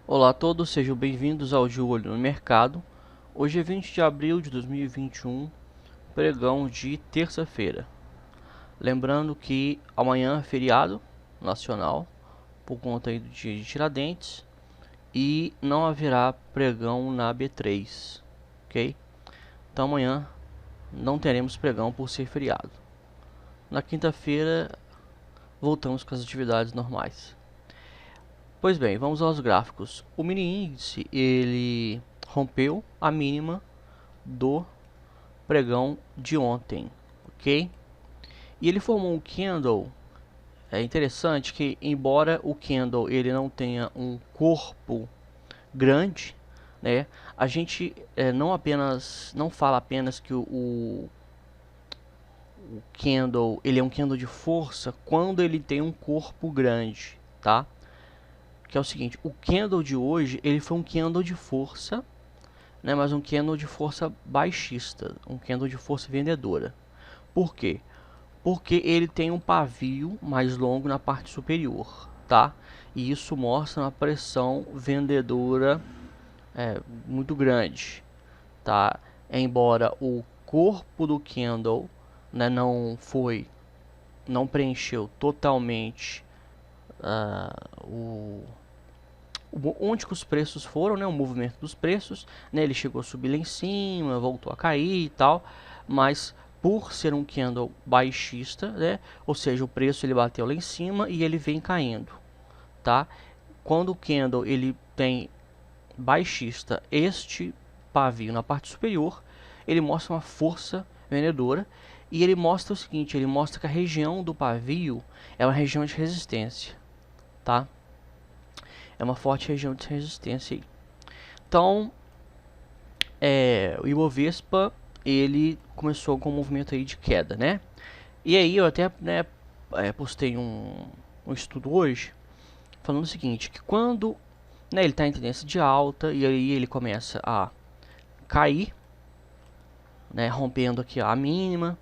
Olá a todos, sejam bem-vindos ao De Olho no Mercado. Hoje é 20 de abril de 2021, pregão de terça-feira. Lembrando que amanhã é feriado nacional, por conta aí do dia de Tiradentes, e não haverá pregão na B3, ok? Então amanhã não teremos pregão por ser feriado. Na quinta-feira voltamos com as atividades normais. Pois bem, vamos aos gráficos. O mini índice ele rompeu a mínima do pregão de ontem, ok? E ele formou um candle. É interessante que, embora o candle ele não tenha um corpo grande, né, a gente não fala apenas que o candle ele é um candle de força quando ele tem um corpo grande, tá? Que é o seguinte, o candle de hoje ele foi um candle de força, né, mas um candle de força baixista, um candle de força vendedora. Por quê? Porque ele tem um pavio mais longo na parte superior, tá? E isso mostra uma pressão vendedora muito grande, tá? Embora o corpo do candle, né, não preencheu totalmente onde que os preços foram, né, o movimento dos preços, né, ele chegou a subir lá em cima, voltou a cair e tal, mas por ser um candle baixista, né, ou seja, o preço ele bateu lá em cima e ele vem caindo, tá? Quando o candle ele tem baixista, este pavio na parte superior, ele mostra uma força vendedora e ele mostra o seguinte, ele mostra que a região do pavio é uma região de resistência, tá? É uma forte região de resistência aí. Então, o Ibovespa ele começou com um movimento aí de queda, né? E aí eu até postei um estudo hoje falando o seguinte, que quando ele está em tendência de alta e aí ele começa a cair, né, rompendo aqui a mínima,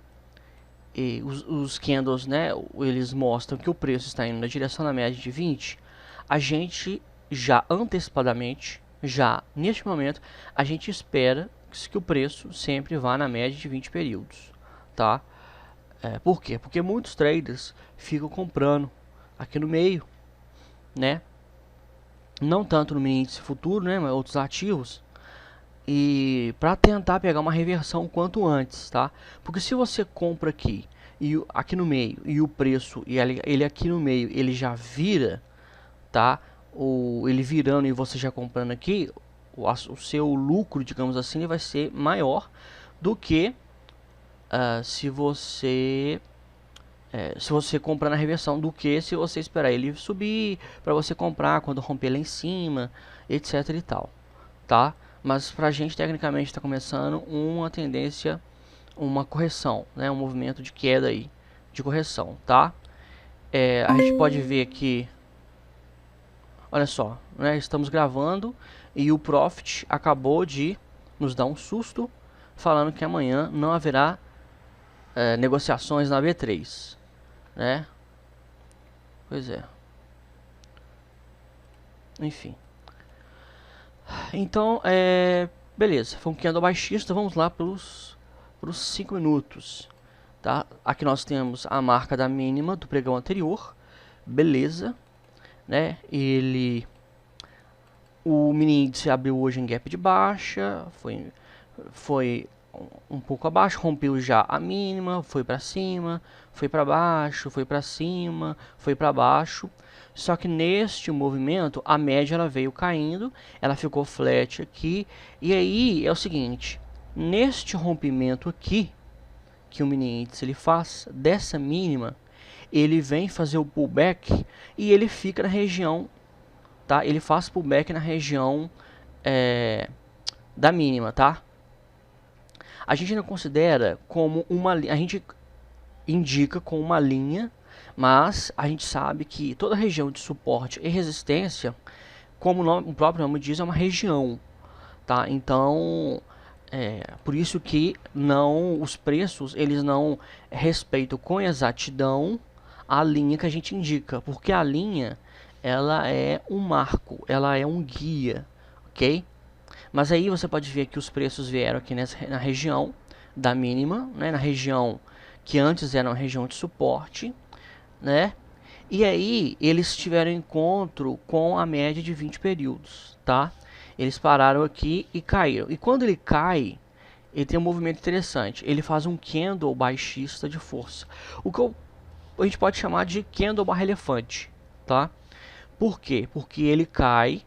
e os candles, né, eles mostram que o preço está indo na direção da média de 20, a gente já antecipadamente, já neste momento, a gente espera que o preço sempre vá na média de 20 períodos, tá? Por quê? Porque muitos traders ficam comprando aqui no meio, né? Não tanto no mini índice futuro, né, mas outros ativos, e para tentar pegar uma reversão quanto antes, tá? Porque se você compra aqui e aqui no meio e o preço e ele aqui no meio ele já vira, tá? Ou ele virando e você já comprando aqui, o seu lucro, digamos assim, vai ser maior do que se você comprar na reversão, do que se você esperar ele subir para você comprar quando romper lá em cima, etc e tal, tá? Mas pra gente tecnicamente está começando uma tendência, uma correção, né? Um movimento de queda aí, de correção, tá? A gente pode ver aqui, olha só, né? Estamos gravando e o Profit acabou de nos dar um susto, falando que amanhã não haverá negociações na B3, né? Pois é. Enfim. Então, beleza. Foi um candle baixista. Vamos lá para os 5 minutos. Tá? Aqui nós temos a marca da mínima do pregão anterior. Beleza. Né? O mini índice abriu hoje em gap de baixa. Foi um pouco abaixo, rompeu já a mínima, foi para cima, foi para baixo, foi para cima, foi para baixo. Só que neste movimento a média ela veio caindo, ela ficou flat aqui. E aí é o seguinte, neste rompimento aqui que o mini índice ele faz dessa mínima, ele vem fazer o pullback e ele fica na região, tá? Ele faz pullback na região da mínima, tá? A gente não considera como uma linha, a gente indica com uma linha, mas a gente sabe que toda região de suporte e resistência, como o próprio nome diz, é uma região, tá? Então, por isso que os preços eles não respeitam com exatidão a linha que a gente indica, porque a linha ela é um marco, ela é um guia, ok? Mas aí você pode ver que os preços vieram aqui na região da mínima, né? Na região que antes era uma região de suporte, né? E aí eles tiveram encontro com a média de 20 períodos, tá? Eles pararam aqui e caíram. E quando ele cai, ele tem um movimento interessante. Ele faz um candle baixista de força. O que a gente pode chamar de candle barra elefante, tá? Por quê? Porque ele cai,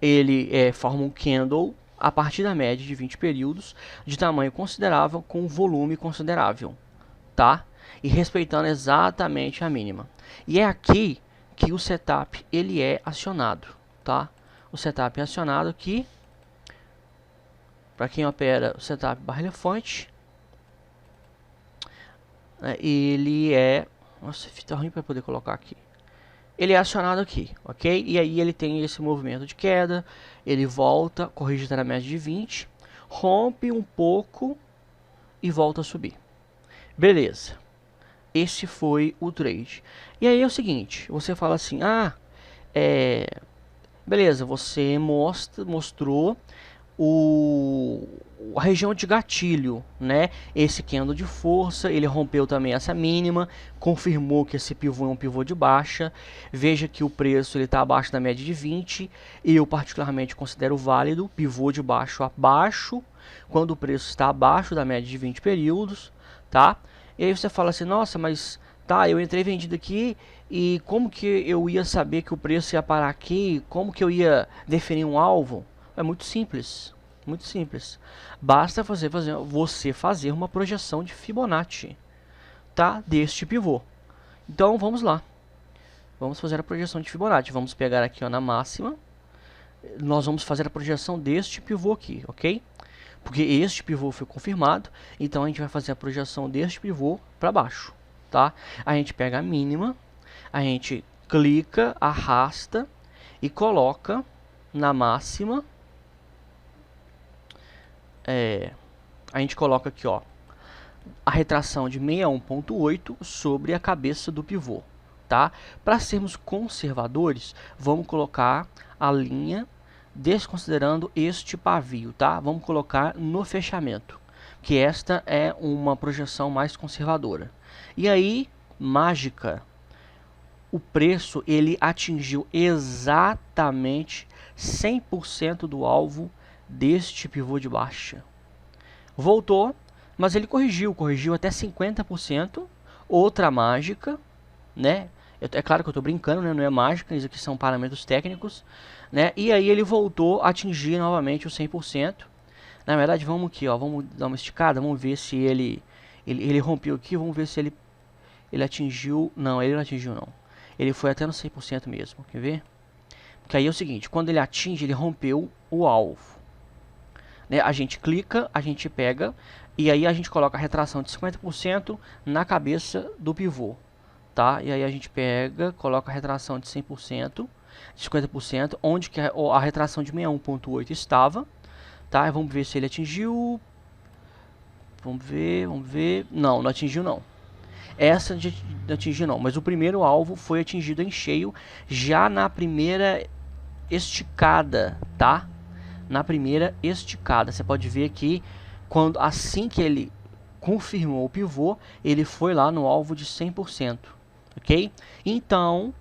ele forma um candle a partir da média de 20 períodos, de tamanho considerável, com volume considerável, tá? E respeitando exatamente a mínima. E é aqui que o setup ele é acionado, tá? O setup é acionado aqui, para quem opera o setup barra elefante, ele é... Nossa, fita ruim para poder colocar aqui. Ele é acionado aqui, ok? E aí ele tem esse movimento de queda, ele volta, corrige até na média de 20, rompe um pouco e volta a subir. Beleza. Esse foi o trade. E aí é o seguinte, você fala assim, beleza, você mostrou a região de gatilho, né? Esse candle de força, ele rompeu também essa mínima, confirmou que esse pivô é um pivô de baixa. Veja que o preço ele está abaixo da média de 20, eu particularmente considero válido pivô de baixo abaixo, quando o preço está abaixo da média de 20 períodos, tá? E aí você fala assim, nossa, mas tá, eu entrei vendido aqui e como que eu ia saber que o preço ia parar aqui? Como que eu ia definir um alvo? É muito simples, muito simples. Basta você fazer uma projeção de Fibonacci, tá? Deste pivô. Então vamos lá. Vamos fazer a projeção de Fibonacci. Vamos pegar aqui ó, na máxima. Nós vamos fazer a projeção deste pivô aqui, ok? Porque este pivô foi confirmado, então a gente vai fazer a projeção deste pivô para baixo, tá? A gente pega a mínima, a gente clica, arrasta e coloca na máxima. A gente coloca aqui, ó, a retração de 61.8 sobre a cabeça do pivô, tá? Para sermos conservadores, vamos colocar a linha desconsiderando este pavio, tá? Vamos colocar no fechamento, que esta é uma projeção mais conservadora. E aí, mágica, o preço ele atingiu exatamente 100% do alvo deste pivô de baixa. Voltou, mas ele corrigiu até 50%. Outra mágica, né? É claro que eu estou brincando, né? Não é mágica, isso aqui são parâmetros técnicos, né? E aí ele voltou a atingir novamente o 100%. Na verdade, vamos aqui, ó, vamos dar uma esticada, vamos ver se ele rompeu aqui, vamos ver se ele atingiu. Não, ele não atingiu não. Ele foi até no 100% mesmo, quer ver? Porque aí é o seguinte, quando ele atinge, ele rompeu o alvo. Né? A gente clica, a gente pega, e aí a gente coloca a retração de 50% na cabeça do pivô. Tá? E aí a gente pega, coloca a retração de 100%, de 50%, onde que a retração de 61.8 estava. Tá? E vamos ver se ele atingiu. Vamos ver. Não, não atingiu não. Essa não atingiu não, mas o primeiro alvo foi atingido em cheio já na primeira esticada, tá? Na primeira esticada, você pode ver que assim que ele confirmou o pivô, ele foi lá no alvo de 100%, ok? Então,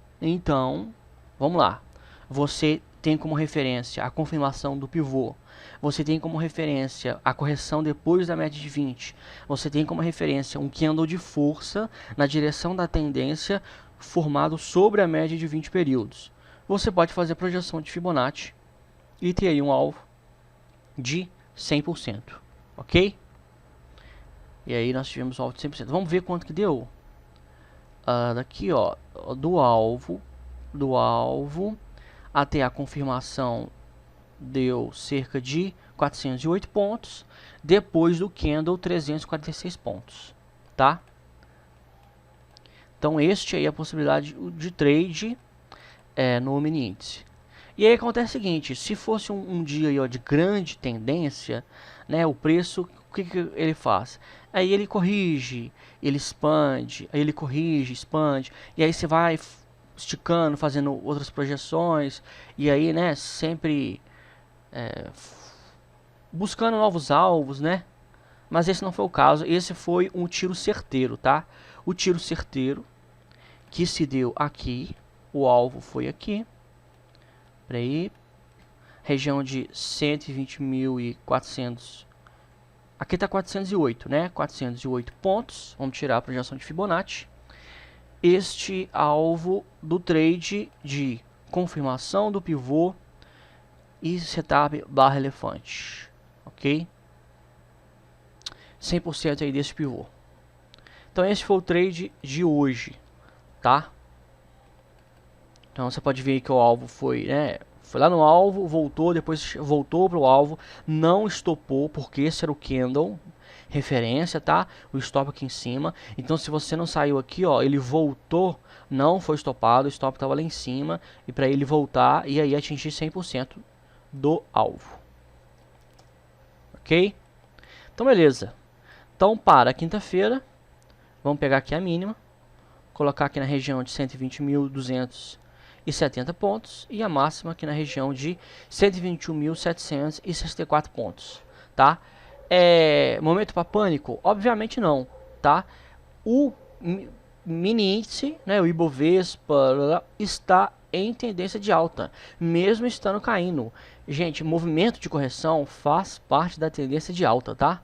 vamos lá. Você tem como referência a confirmação do pivô. Você tem como referência a correção depois da média de 20. Você tem como referência um candle de força na direção da tendência formado sobre a média de 20 períodos. Você pode fazer a projeção de Fibonacci e ter aí um alvo de 100%, ok? E aí nós tivemos o alvo de 100%. Vamos ver quanto que deu. Daqui, ó, do alvo até a confirmação deu cerca de 408 pontos, depois do candle 346 pontos, tá? Então este aí é a possibilidade de trade no mini índice. E aí acontece o seguinte, se fosse um dia aí, ó, de grande tendência, né, o preço, o que ele faz? Aí ele corrige, ele expande, aí ele corrige, expande, e aí você vai esticando, fazendo outras projeções, e aí, né, sempre buscando novos alvos, né? Mas esse não foi o caso, esse foi um tiro certeiro, tá? O tiro certeiro que se deu aqui, o alvo foi aqui, peraí, região de 120.400, aqui tá 408, né? 408 pontos, vamos tirar a projeção de Fibonacci. Este alvo do trade de confirmação do pivô e setup barra elefante, ok? 100% aí desse pivô. Então esse foi o trade de hoje, tá? Então você pode ver que o alvo foi, né? Foi lá no alvo, voltou, depois voltou para o alvo, não estopou, porque esse era o candle, referência, tá? O stop aqui em cima. Então se você não saiu aqui, ó, ele voltou, não foi estopado, o stop estava lá em cima, e para ele voltar e aí atingir 100% do alvo. Ok? Então beleza. Então para quinta-feira, vamos pegar aqui a mínima, colocar aqui na região de 120.270 pontos e a máxima aqui na região de 121.764 pontos, tá? Momento para pânico? Obviamente não, tá? O mini índice, né, o Ibovespa, está em tendência de alta, mesmo estando caindo. Gente, movimento de correção faz parte da tendência de alta, tá?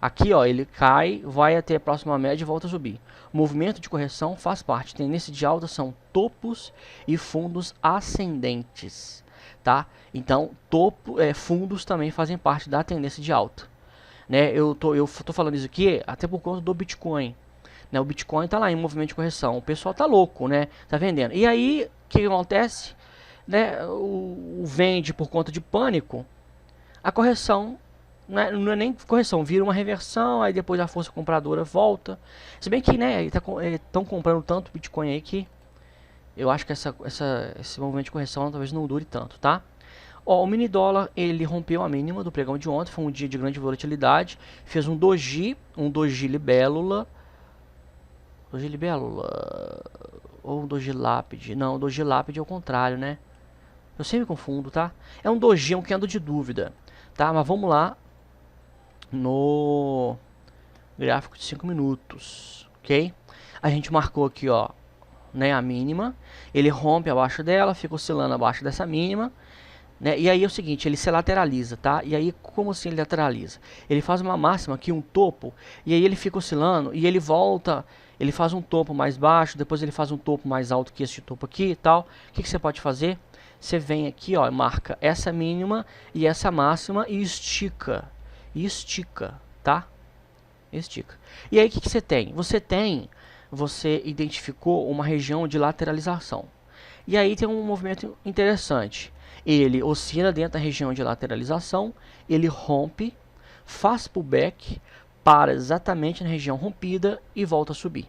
Aqui, ó, ele cai, vai até a próxima média e volta a subir. Movimento de correção faz parte. Tendência de alta são topos e fundos ascendentes, tá? Então, fundos também fazem parte da tendência de alta, né? Eu tô falando isso aqui até por conta do Bitcoin, né? O Bitcoin tá lá em movimento de correção. O pessoal tá louco, né? Tá vendendo. E aí, o que acontece? Né? O vende por conta de pânico. A correção não é nem correção, vira uma reversão, aí depois a força compradora volta. Se bem que, né, estão comprando tanto Bitcoin aí que eu acho que esse movimento de correção talvez não dure tanto, tá? Ó, o mini dólar, ele rompeu a mínima do pregão de ontem, foi um dia de grande volatilidade, fez um doji libélula, ou um doji lápide, não, doji lápide é o contrário, né? Eu sempre confundo, tá? É um doji, um candle de dúvida, tá? Mas vamos lá no gráfico de 5 minutos, ok? A gente marcou aqui, ó, né, a mínima, ele rompe abaixo dela, fica oscilando abaixo dessa mínima, né? E aí é o seguinte, ele se lateraliza, tá? E aí, como assim ele lateraliza? Ele faz uma máxima aqui, um topo, e aí ele fica oscilando, e ele volta, ele faz um topo mais baixo, depois ele faz um topo mais alto que este topo aqui e tal. O que você pode fazer? Você vem aqui, ó, marca essa mínima e essa máxima e estica, tá? Estica. E aí o que você tem? Você identificou uma região de lateralização. E aí tem um movimento interessante. Ele oscila dentro da região de lateralização, ele rompe, faz pullback, para exatamente na região rompida e volta a subir,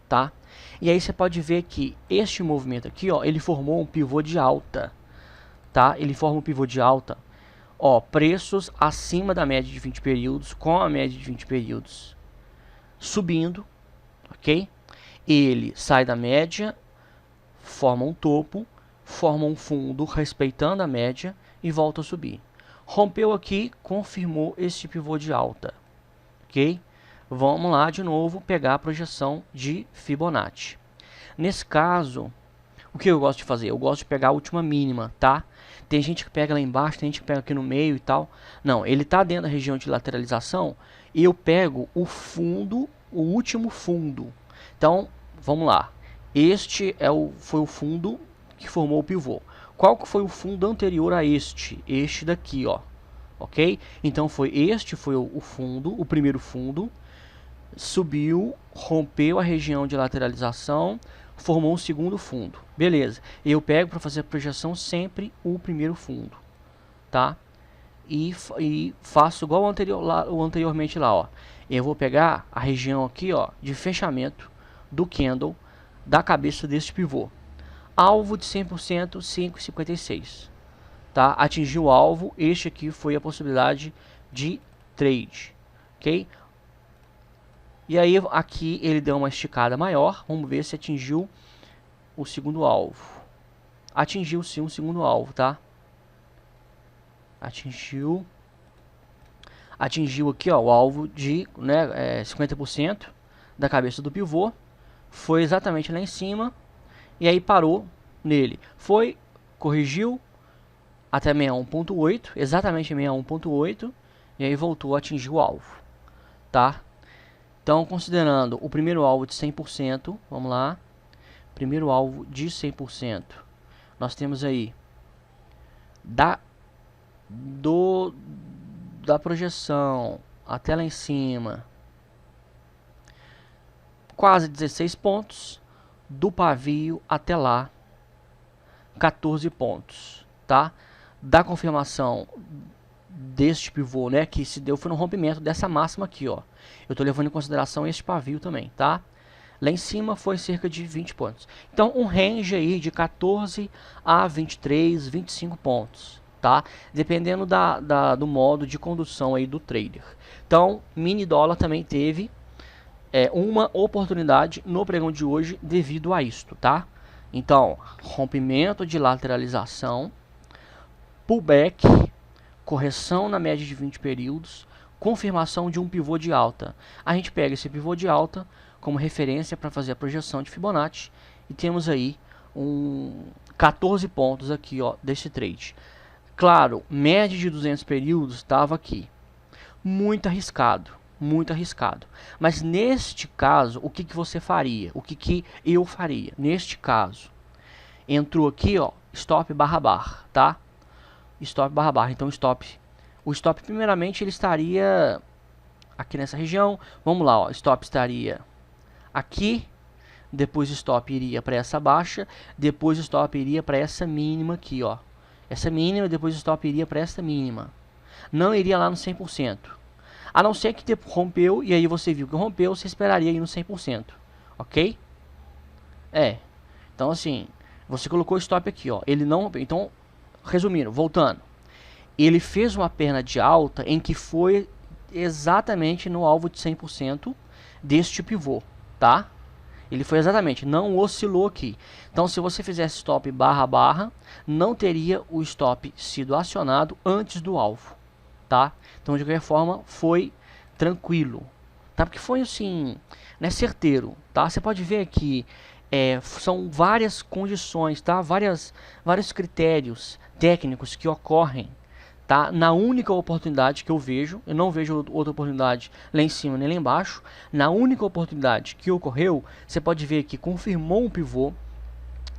tá? E aí você pode ver que este movimento aqui, ó, ele formou um pivô de alta, tá? Ele forma um pivô de alta. Ó, preços acima da média de 20 períodos, com a média de 20 períodos subindo, ok? Ele sai da média, forma um topo, forma um fundo respeitando a média e volta a subir. Rompeu aqui, confirmou esse pivô de alta, ok? Vamos lá de novo pegar a projeção de Fibonacci. Nesse caso, o que eu gosto de fazer? Eu gosto de pegar a última mínima, tá? Tem gente que pega lá embaixo, tem gente que pega aqui no meio e tal. Não, ele está dentro da região de lateralização e eu pego o fundo, o último fundo. Então, vamos lá. Este foi o fundo que formou o pivô. Qual que foi o fundo anterior a este? Este daqui, ó. Ok? Então, foi o fundo, o primeiro fundo. Subiu, rompeu a região de lateralização, formou um segundo fundo. Beleza. Eu pego para fazer a projeção sempre o primeiro fundo, tá? E faço igual o anteriormente lá, ó. Eu vou pegar a região aqui, ó, de fechamento do candle da cabeça deste pivô. Alvo de 100%, 5,56. Tá? Atingiu o alvo, este aqui foi a possibilidade de trade, ok? E aí aqui ele deu uma esticada maior, vamos ver se atingiu o segundo alvo. Atingiu sim o segundo alvo, tá? Atingiu aqui, ó, o alvo de, né, 50% da cabeça do pivô. Foi exatamente lá em cima. E aí parou nele. Foi, corrigiu até 61.8, exatamente 61.8. E aí voltou a atingir o alvo, tá? Então, considerando o primeiro alvo de 100%, vamos lá. Primeiro alvo de 100%. Nós temos aí da projeção até lá em cima, quase 16 pontos. Do pavio até lá, 14 pontos, tá? Da confirmação deste pivô, né, que se deu foi no rompimento dessa máxima aqui, ó. Eu tô levando em consideração este pavio também, tá? Lá em cima foi cerca de 20 pontos. Então, um range aí de 14 a 23, 25 pontos, tá? Dependendo do modo de condução aí do trader. Então, mini dólar também teve uma oportunidade no pregão de hoje devido a isto, tá? Então, rompimento de lateralização, pullback, correção na média de 20 períodos, confirmação de um pivô de alta. A gente pega esse pivô de alta como referência para fazer a projeção de Fibonacci e temos aí 14 pontos aqui, ó, desse trade. Claro, média de 200 períodos estava aqui. Muito arriscado, muito arriscado. Mas neste caso, o que você faria? O que eu faria? Neste caso, entrou aqui, ó, stop barra barra, tá? Stop barra barra. Então, o stop primeiramente ele estaria aqui nessa região. Vamos lá, ó, stop estaria aqui, depois o stop iria para essa baixa, depois o stop iria para essa mínima aqui, ó. Essa mínima, depois o stop iria para essa mínima. Não iria lá no 100%. A não ser que rompeu, e aí você viu que rompeu, você esperaria ir no 100%. Ok? Então assim, você colocou o stop aqui, ó. Ele não rompeu. Então, resumindo, voltando. Ele fez uma perna de alta em que foi exatamente no alvo de 100% deste pivô, tá? Ele foi exatamente, não oscilou aqui. Então, se você fizesse stop barra barra, não teria o stop sido acionado antes do alvo, tá? Então, de qualquer forma, foi tranquilo, tá? Porque foi assim, né, certeiro, tá? Você pode ver que são várias condições, tá? Vários critérios técnicos que ocorrem, tá? Na única oportunidade que eu não vejo outra oportunidade lá em cima nem lá embaixo. Na única oportunidade que ocorreu, você pode ver que confirmou um pivô.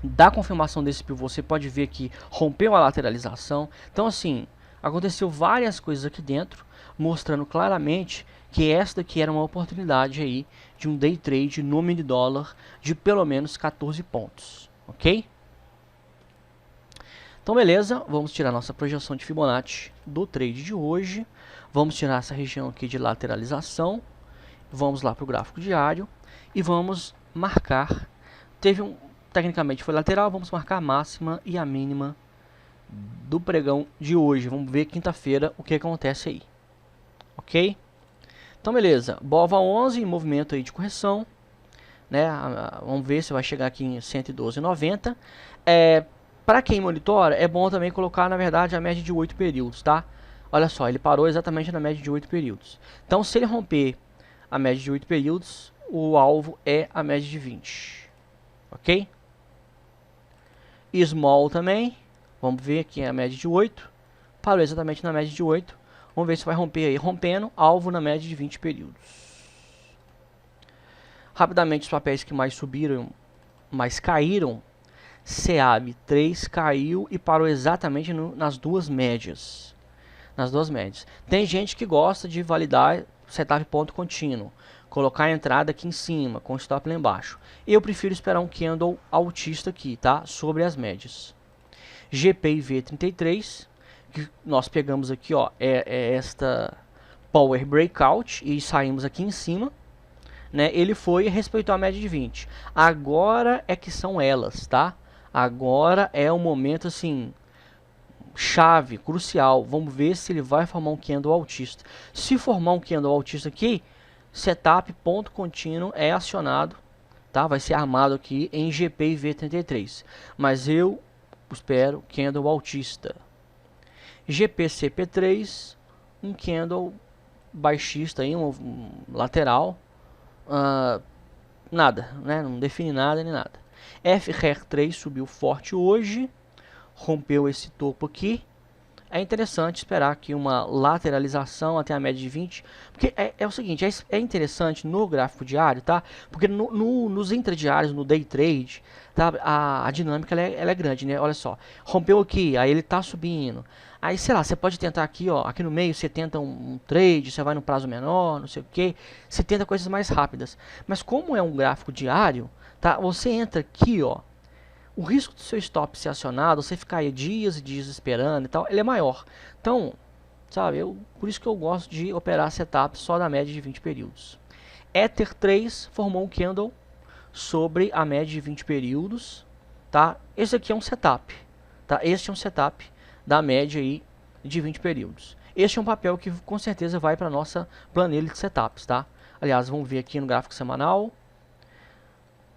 Da confirmação desse pivô, você pode ver que rompeu a lateralização. Então, assim, aconteceu várias coisas aqui dentro, mostrando claramente que esta aqui era uma oportunidade aí de um day trade no mini dólar de pelo menos 14 pontos, ok? Então beleza, vamos tirar nossa projeção de Fibonacci do trade de hoje. Vamos tirar essa região aqui de lateralização. Vamos lá para o gráfico diário e vamos marcar. Tecnicamente foi lateral, vamos marcar a máxima e a mínima do pregão de hoje. Vamos ver quinta-feira o que acontece aí. Ok? Então beleza, BOVA 11 em movimento aí de correção, né? Vamos ver se vai chegar aqui em 112,90. Para quem monitora, é bom também colocar, na verdade, a média de 8 períodos, tá? Olha só, ele parou exatamente na média de 8 períodos. Então, se ele romper a média de 8 períodos, o alvo é a média de 20. Ok? Small também. Vamos ver aqui a média de 8. Parou exatamente na média de 8. Vamos ver se vai romper aí. Rompendo, alvo na média de 20 períodos. Rapidamente, os papéis que mais subiram, mais caíram. SEAB 3 caiu e parou exatamente nas duas médias. Tem gente que gosta de validar setup ponto contínuo, colocar a entrada aqui em cima, com stop lá embaixo. Eu prefiro esperar um candle altista aqui, tá? Sobre as médias. GPIV 33, que nós pegamos aqui, ó, esta Power Breakout e saímos aqui em cima. Né? Ele foi e respeitou a média de 20. Agora é que são elas, tá? Agora é um momento assim chave, crucial. Vamos ver se ele vai formar um candle altista. Se formar um candle altista aqui, setup ponto contínuo é acionado, tá? Vai ser armado aqui em GPIV33. Mas eu espero candle altista. GPCP3, um candle baixista aí, um lateral. Nada, né? Não define nada nem nada. FRER3 subiu forte hoje, rompeu esse topo aqui. É interessante esperar aqui uma lateralização até a média de 20, porque é o seguinte, é interessante no gráfico diário, tá? Porque nos intradiários, no day trade, tá? A dinâmica ela é grande, né? Olha só, rompeu aqui, aí ele tá subindo. Aí, sei lá, você pode tentar aqui, ó, aqui no meio você tenta um trade, você vai no prazo menor, não sei o que, você tenta coisas mais rápidas. Mas como é um gráfico diário, tá? Você entra aqui, ó, o risco do seu stop ser acionado, você ficar aí dias e dias esperando e tal, ele é maior. Então, sabe, por isso que eu gosto de operar setup só da média de 20 períodos. Ether 3 formou um candle sobre a média de 20 períodos, tá? Esse aqui é um setup, tá? Este é um setup da média aí de 20 períodos. Este é um papel que com certeza vai para nossa planilha de setups, tá? Aliás, vamos ver aqui no gráfico semanal.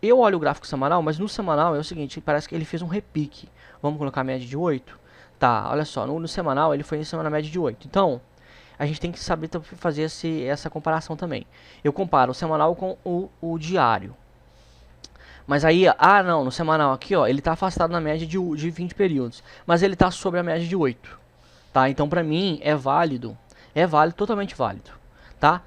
Eu olho o gráfico semanal, mas no semanal é o seguinte, parece que ele fez um repique. Vamos colocar a média de 8? Tá, olha só, no semanal ele foi em cima da média de 8. Então, a gente tem que saber fazer essa comparação também. Eu comparo o semanal com o diário. Mas aí, não, no semanal aqui, ó, ele está afastado na média de 20 períodos. Mas ele está sobre a média de 8. Tá, então pra mim é válido, totalmente válido, tá?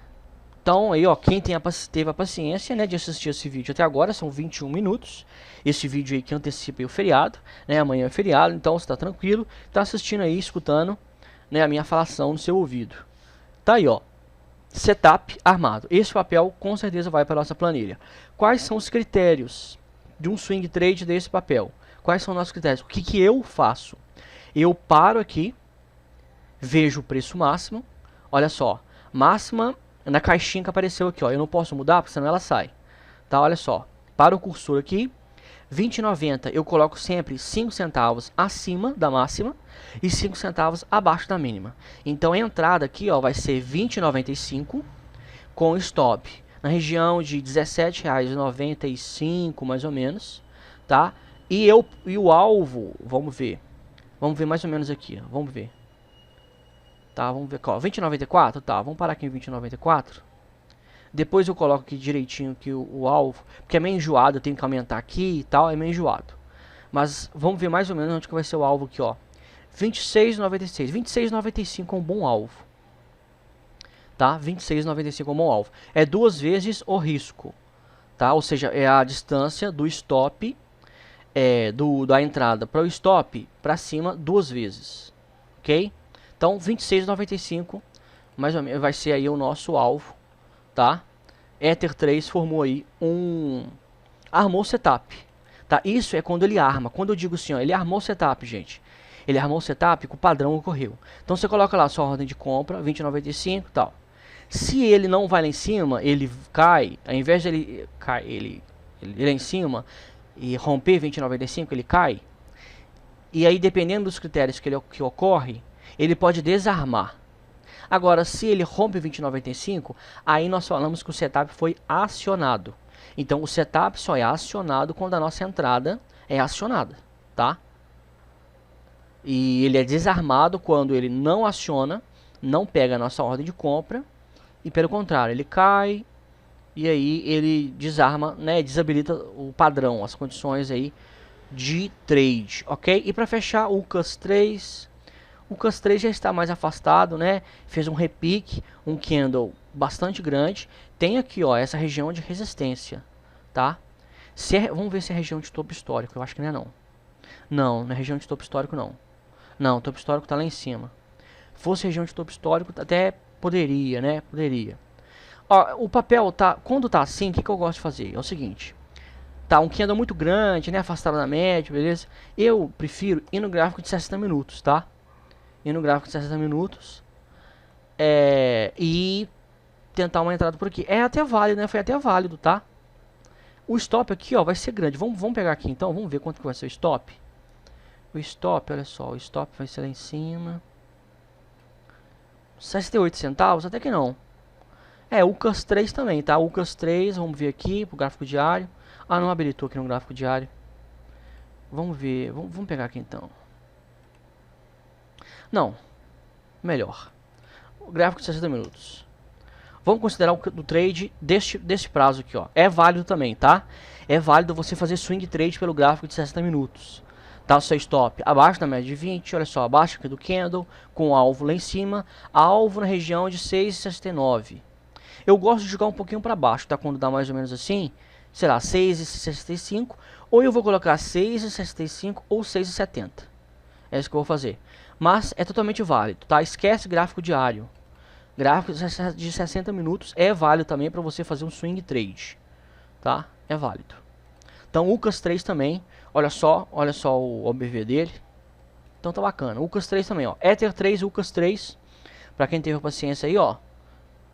Então, aí, ó, quem teve a paciência, né, de assistir esse vídeo até agora, são 21 minutos. Esse vídeo aí que antecipa o feriado, né, amanhã é feriado, então você tá tranquilo, tá assistindo aí, escutando, né, a minha falação no seu ouvido. Tá aí, ó, setup armado. Esse papel com certeza vai para a nossa planilha. Quais são os critérios de um swing trade desse papel? Quais são os nossos critérios? O que eu faço? Eu paro aqui, vejo o preço máximo, olha só, máxima na caixinha que apareceu aqui, ó. Eu não posso mudar porque senão ela sai. Tá, olha só. Para o cursor aqui, 20,90 eu coloco sempre 5 centavos acima da máxima e 5 centavos abaixo da mínima. Então a entrada aqui, ó, vai ser 20,95 com stop na região de R$17,95 mais ou menos, tá? E o alvo, vamos ver mais ou menos aqui, ó. Vamos ver. Tá, vamos ver qual. 20,94? Tá, vamos parar aqui em 20,94. Depois eu coloco aqui direitinho aqui o alvo, porque é meio enjoado, eu tenho que aumentar aqui e tal, é meio enjoado. Mas vamos ver mais ou menos onde que vai ser o alvo aqui, ó. 26,96. 26,95 é um bom alvo. Tá? 26,95 é um bom alvo. É 2 vezes o risco, tá? Ou seja, é a distância do stop, da entrada para o stop para cima 2 vezes. OK? Então, 26,95 mais ou menos vai ser aí o nosso alvo, tá? Ether 3 formou aí armou o setup, tá? Isso é quando ele arma. Quando eu digo assim, ó, ele armou o setup, gente. Ele armou o setup que o padrão ocorreu. Então você coloca lá a sua ordem de compra, 20,95 e tal. Se ele não vai lá em cima, ele cai, ao invés de ele lá em cima e romper 20,95, ele cai. E aí, dependendo dos critérios que ocorre, ele pode desarmar. Agora, se ele rompe 20,95, aí nós falamos que o setup foi acionado. Então, o setup só é acionado quando a nossa entrada é acionada, tá? E ele é desarmado quando ele não aciona, não pega a nossa ordem de compra, e pelo contrário, ele cai, e aí ele desarma, né, desabilita o padrão, as condições aí de trade, ok? E para fechar, o CUS3... O CUS3 já está mais afastado, né? Fez um repique, um candle bastante grande. Tem aqui, ó, essa região de resistência, tá? Vamos ver se é região de topo histórico. Eu acho que não é não. Não, não é região de topo histórico não. Não, o topo histórico está lá em cima. Fosse região de topo histórico, até poderia, né? Poderia. Ó, o papel tá, quando tá assim, o que eu gosto de fazer? É o seguinte. Tá, um candle muito grande, né? Afastado da média, beleza? Eu prefiro ir no gráfico de 60 minutos, tá? Ir no gráfico de 60 minutos e tentar uma entrada por aqui. É até válido, né? Foi até válido, tá? O stop aqui, ó, vai ser grande. Vamos pegar aqui então, vamos ver quanto que vai ser o stop. O stop, olha só, o stop vai ser lá em cima. 68 centavos, até que não. O CUS3 também, tá? O CUS3, vamos ver aqui pro gráfico diário. Ah, não habilitou aqui no gráfico diário. Vamos ver, vamos pegar aqui então. Não, melhor. O gráfico de 60 minutos. Vamos considerar o trade deste prazo aqui, ó. É válido também, tá? É válido você fazer swing trade pelo gráfico de 60 minutos. Tá, o seu stop abaixo da média de 20, olha só, abaixo aqui do candle, com o alvo lá em cima, alvo na região de 6,69. Eu gosto de jogar um pouquinho para baixo, tá? Quando dá mais ou menos assim, sei lá, 6,65, ou eu vou colocar 6,65 ou 6,70. É isso que eu vou fazer. Mas é totalmente válido, tá? Esquece gráfico diário. Gráfico de 60 minutos é válido também para você fazer um swing trade, tá? É válido. Então o UCAS 3 também, olha só o OBV dele. Então tá bacana. UCAS 3 também, ó. Ether 3, UCAS 3. Para quem teve paciência aí, ó.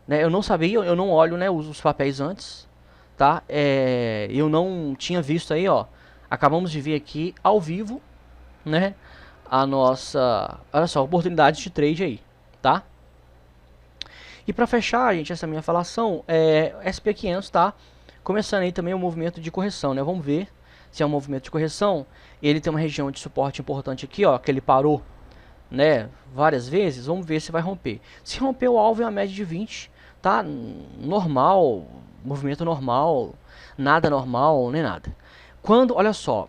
Né, eu não sabia, eu não olho, né, os papéis antes, tá? Eu não tinha visto aí, ó. Acabamos de ver aqui ao vivo, né? A nossa, olha só, oportunidade de trade aí, tá? E para fechar, gente, essa minha falação, SP500 tá começando aí também o movimento de correção, né? Vamos ver se é um movimento de correção. Ele tem uma região de suporte importante aqui, ó, que ele parou, né, várias vezes. Vamos ver se vai romper. Se romper o alvo é a média de 20, tá? Normal, movimento normal, nada normal, nem nada. Quando, olha só,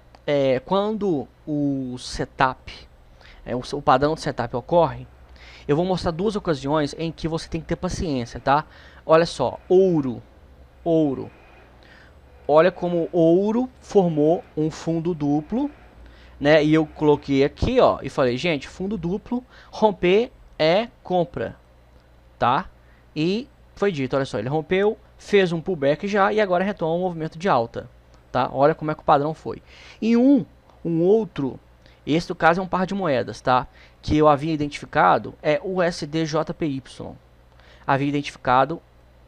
quando o setup, o padrão de setup ocorre, eu vou mostrar duas ocasiões em que você tem que ter paciência, tá? Olha só, ouro. Olha como ouro formou um fundo duplo, né? E eu coloquei aqui, ó, e falei, gente, fundo duplo, romper é compra, tá? E foi dito, olha só, ele rompeu, fez um pullback já e agora retoma um movimento de alta, tá? Olha como é que o padrão foi. E um outro, esse no caso é um par de moedas, tá? Que eu havia identificado é o USDJPY. Havia identificado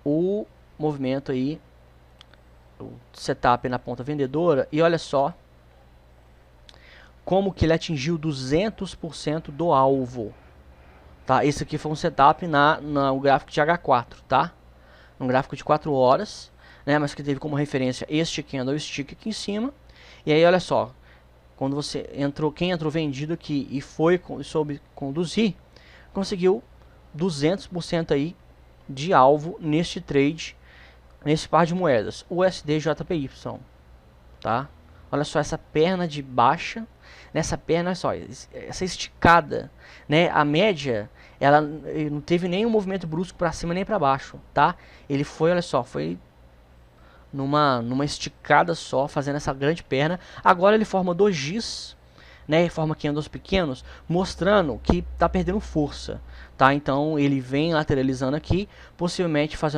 o movimento aí, o setup na ponta vendedora, e olha só como que ele atingiu 200% do alvo, tá? Esse aqui foi um setup no gráfico de H4, tá? Um gráfico de 4 horas, né? Mas que teve como referência este candlestick aqui em cima. E aí olha só, quando você entrou, quem entrou vendido aqui e soube conduzir, conseguiu 200% aí de alvo neste trade, nesse par de moedas, USDJPY, tá? Olha só essa perna de baixa, nessa perna, olha só, essa esticada, né? A média, ela não teve nenhum movimento brusco para cima nem para baixo, tá? Ele foi, olha só, foi numa esticada só, fazendo essa grande perna. Agora ele forma dois Gs, né? Forma candles pequenos, mostrando que tá perdendo força, tá? Então ele vem lateralizando aqui, possivelmente vai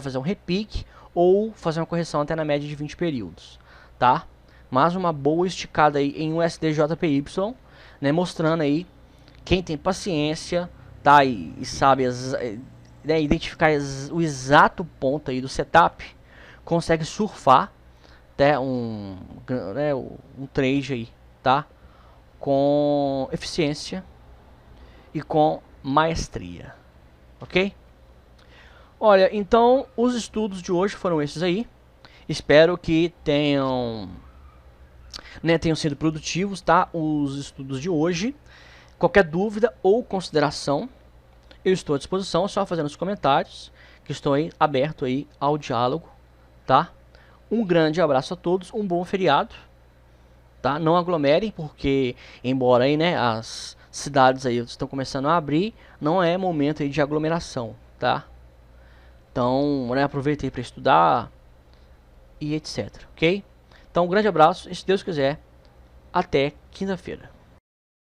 fazer um repique ou fazer uma correção até na média de 20 períodos, tá? Mas uma boa esticada aí em USDJPY, né? Mostrando aí quem tem paciência, tá? E sabe né, identificar o exato ponto aí do setup, consegue surfar até um trade aí, tá? Com eficiência e com maestria, ok? Olha, então os estudos de hoje foram esses aí. Espero que tenham sido produtivos, tá? Os estudos de hoje. Qualquer dúvida ou consideração, eu estou à disposição, é só fazer nos comentários, que estou aí aberto aí ao diálogo, tá? Um grande abraço a todos, um bom feriado, tá? Não aglomerem, porque embora aí, né, as cidades aí estão começando a abrir, não é momento aí de aglomeração, tá? Então, né, aproveitem para estudar e etc, ok? Então, um grande abraço e se Deus quiser, até quinta-feira.